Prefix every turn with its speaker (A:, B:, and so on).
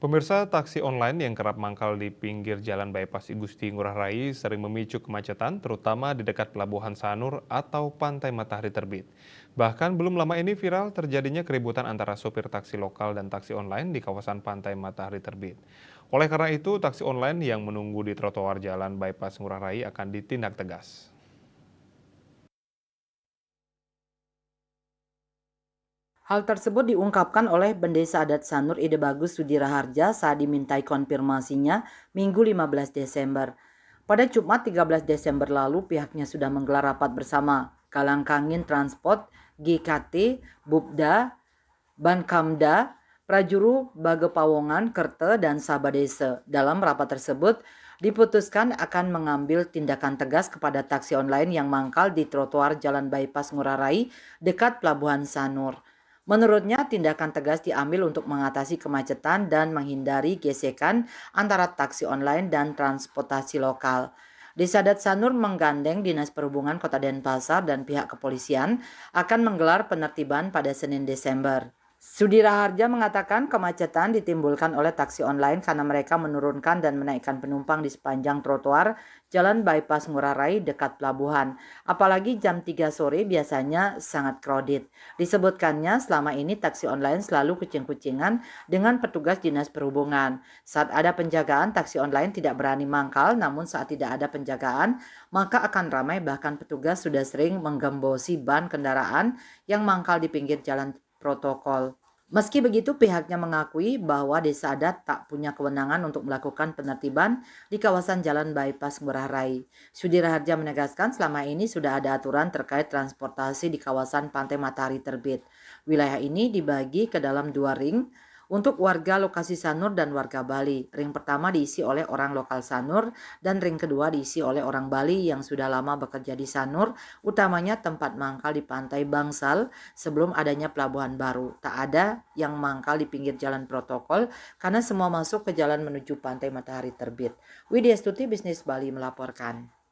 A: Pemirsa taksi online yang kerap mangkal di pinggir jalan bypass Igusti Ngurah Rai sering memicu kemacetan, terutama di dekat Pelabuhan Sanur atau Pantai Matahari Terbit. Bahkan belum lama ini viral terjadinya keributan antara sopir taksi lokal dan taksi online di kawasan Pantai Matahari Terbit. Oleh karena itu, taksi online yang menunggu di trotoar jalan bypass Ngurah Rai akan ditindak tegas.
B: Hal tersebut diungkapkan oleh Bendesa Adat Sanur Ide Bagus Sudiraharja saat dimintai konfirmasinya Minggu 15 Desember. Pada Jumat 13 Desember lalu pihaknya sudah menggelar rapat bersama Kalangkangin Transport, GKT, Bupda, Bankamda, Prajuru Bagepawongan, Kerte, dan Sabadese. Dalam rapat tersebut diputuskan akan mengambil tindakan tegas kepada taksi online yang mangkal di trotoar Jalan Bypass Ngurah Rai dekat Pelabuhan Sanur. Menurutnya, tindakan tegas diambil untuk mengatasi kemacetan dan menghindari gesekan antara taksi online dan transportasi lokal. Desa Adat Sanur menggandeng Dinas Perhubungan Kota Denpasar dan pihak kepolisian akan menggelar penertiban pada Senin Desember. Sudiraharja mengatakan kemacetan ditimbulkan oleh taksi online karena mereka menurunkan dan menaikkan penumpang di sepanjang trotoar Jalan Bypass Ngurah Rai dekat pelabuhan. Apalagi jam 3 sore biasanya sangat crowded. Disebutkannya selama ini taksi online selalu kucing-kucingan dengan petugas Dinas Perhubungan. Saat ada penjagaan, taksi online tidak berani mangkal, namun saat tidak ada penjagaan, maka akan ramai, bahkan petugas sudah sering menggembosi ban kendaraan yang mangkal di pinggir jalan protokol. Meski begitu, pihaknya mengakui bahwa Desa Adat tak punya kewenangan untuk melakukan penertiban di kawasan Jalan Bypass Ngurah Rai. Sudiraharja menegaskan selama ini sudah ada aturan terkait transportasi di kawasan Pantai Matahari Terbit. Wilayah ini dibagi ke dalam 2 ring untuk warga lokasi Sanur dan warga Bali. Ring pertama diisi oleh orang lokal Sanur dan ring kedua diisi oleh orang Bali yang sudah lama bekerja di Sanur, utamanya tempat mangkal di Pantai Bangsal sebelum adanya pelabuhan baru. Tak ada yang mangkal di pinggir jalan protokol karena semua masuk ke jalan menuju Pantai Matahari Terbit. Widya Stuti, Bisnis Bali melaporkan.